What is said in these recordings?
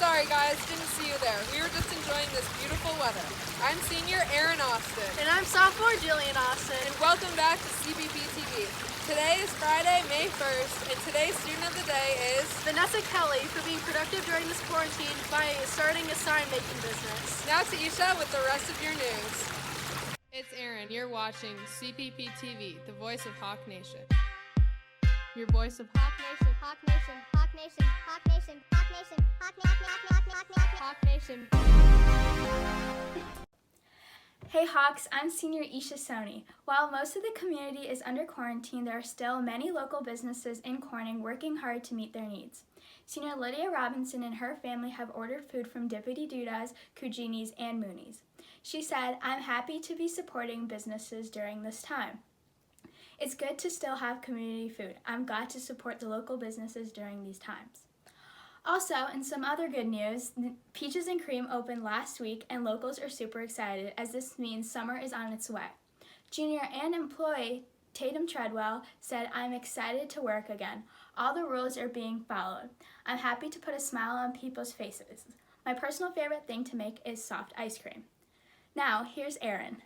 sorry guys, didn't see you there. We were just enjoying this beautiful weather. I'm senior Aaron Austin. And I'm sophomore Jillian Austin. And welcome back to CBP TV. Today is Friday, May 1st, and today's student of the day is Vanessa Kelly for being productive during this quarantine by starting a sign-making business. Now to Isha with the rest of your news. It's Aaron. You're watching CPP TV, the voice of Hawk Nation. Your voice of Hawk Nation, Hawk Nation, Hawk Nation, Hawk Nation, Hawk Nation, Hawk Nation, Hawk Nation. Hey Hawks, I'm senior Isha Soni. While most of the community is under quarantine, there are still many local businesses in Corning working hard to meet their needs. Senior Lydia Robinson and her family have ordered food from Dippity Doodas, Cugini's, and Mooney's. She said, "I'm happy to be supporting businesses during this time. It's good to still have community food. I'm glad to support the local businesses during these times." Also, in some other good news, Peaches and Cream opened last week and locals are super excited as this means summer is on its way. Junior and employee Tatum Treadwell said, "I'm excited to work again. All the rules are being followed. I'm happy to put a smile on people's faces. My personal favorite thing to make is soft ice cream." Now, here's Aaron.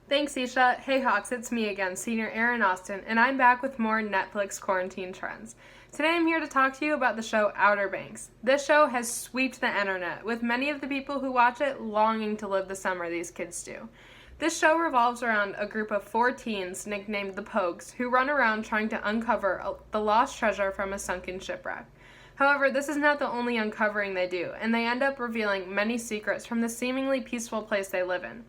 Thanks, Isha. Hey Hawks, it's me again, senior Aaron Austin, and I'm back with more Netflix quarantine trends. Today I'm here to talk to you about the show Outer Banks. This show has swept the internet, with many of the people who watch it longing to live the summer these kids do. This show revolves around a group of 4 teens nicknamed the Pogues, who run around trying to uncover the lost treasure from a sunken shipwreck. However, this is not the only uncovering they do, and they end up revealing many secrets from the seemingly peaceful place they live in.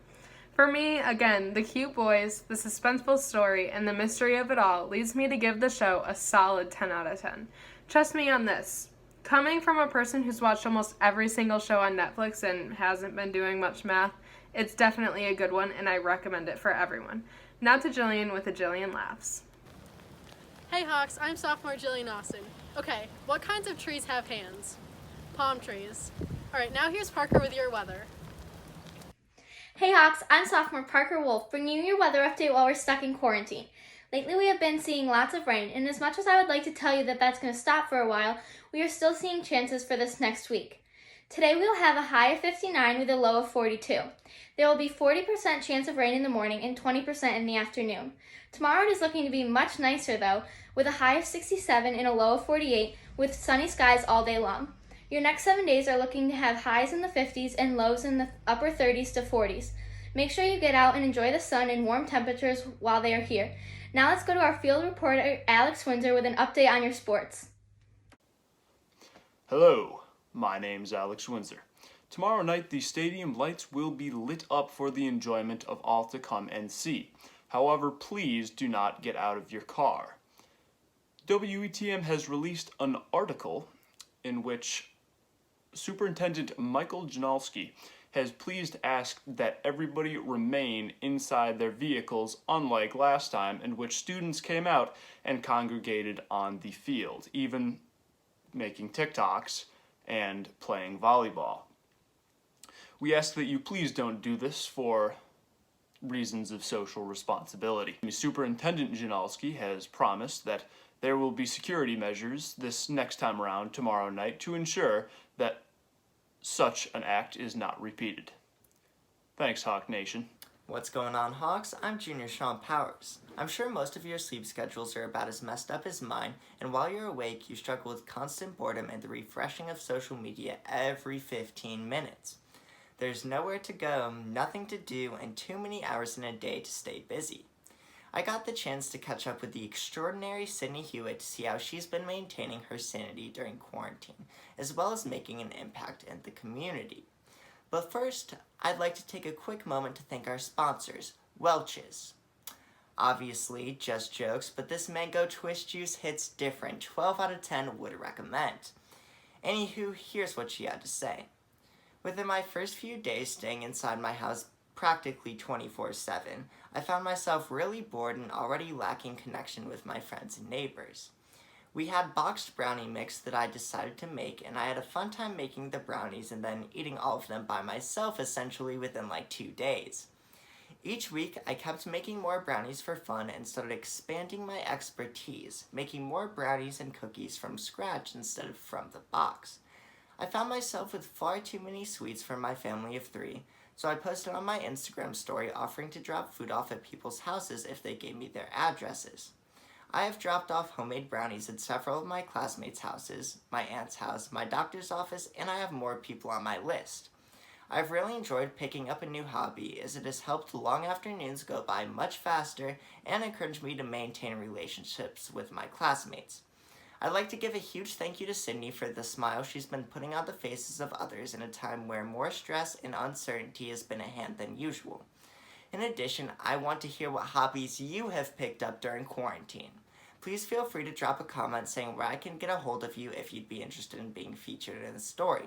For me, again, the cute boys, the suspenseful story, and the mystery of it all leads me to give the show a solid 10 out of 10. Trust me on this. Coming from a person who's watched almost every single show on Netflix and hasn't been doing much math, it's definitely a good one, and I recommend it for everyone. Now to Jillian with the Jillian Laughs. Hey Hawks, I'm sophomore Jillian Austin. Okay, what kinds of trees have hands? Palm trees. Alright, now here's Parker with your weather. Hey Hawks, I'm sophomore Parker Wolf, bringing you your weather update while we're stuck in quarantine. Lately we have been seeing lots of rain, and as much as I would like to tell you that that's going to stop for a while, we are still seeing chances for this next week. Today we'll have a high of 59 with a low of 42. There will be 40% chance of rain in the morning and 20% in the afternoon. Tomorrow it is looking to be much nicer though, with a high of 67 and a low of 48 with sunny skies all day long. Your next 7 days are looking to have highs in the 50s and lows in the upper 30s to 40s. Make sure you get out and enjoy the sun and warm temperatures while they are here. Now let's go to our field reporter, Alex Windsor, with an update on your sports. Hello, my name's Alex Windsor. Tomorrow night, the stadium lights will be lit up for the enjoyment of all to come and see. However, please do not get out of your car. WETM has released an article in which Superintendent Michael Janowski has pleased asked that everybody remain inside their vehicles, unlike last time in which students came out and congregated on the field, even making TikToks and playing volleyball. We ask that you please don't do this for reasons of social responsibility. Superintendent Janowski has promised that there will be security measures this next time around tomorrow night to ensure that such an act is not repeated. Thanks, Hawk Nation. What's going on, Hawks? I'm Junior Sean Powers. I'm sure most of your sleep schedules are about as messed up as mine, and while you're awake, you struggle with constant boredom and the refreshing of social media every 15 minutes. There's nowhere to go, nothing to do, and too many hours in a day to stay busy. I got the chance to catch up with the extraordinary Sydney Hewitt to see how she's been maintaining her sanity during quarantine, as well as making an impact in the community. But first, I'd like to take a quick moment to thank our sponsors, Welch's. Obviously, just jokes, but this mango twist juice hits different. 12 out of 10 would recommend. Anywho, here's what she had to say. Within my first few days staying inside my house practically 24/7, I found myself really bored and already lacking connection with my friends and neighbors. We had boxed brownie mix that I decided to make, and I had a fun time making the brownies and then eating all of them by myself essentially within like 2 days. Each week, I kept making more brownies for fun and started expanding my expertise, making more brownies and cookies from scratch instead of from the box. I found myself with far too many sweets for my family of 3, so I posted on my Instagram story offering to drop food off at people's houses if they gave me their addresses. I have dropped off homemade brownies at several of my classmates' houses, my aunt's house, my doctor's office, and I have more people on my list. I've really enjoyed picking up a new hobby as it has helped long afternoons go by much faster and encouraged me to maintain relationships with my classmates. I'd like to give a huge thank you to Sydney for the smile she's been putting on the faces of others in a time where more stress and uncertainty has been at hand than usual. In addition, I want to hear what hobbies you have picked up during quarantine. Please feel free to drop a comment saying where I can get a hold of you if you'd be interested in being featured in the story.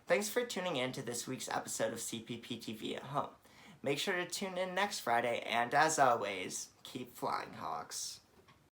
Thanks for tuning in to this week's episode of CPP TV at Home. Make sure to tune in next Friday, and as always, keep flying, Hawks.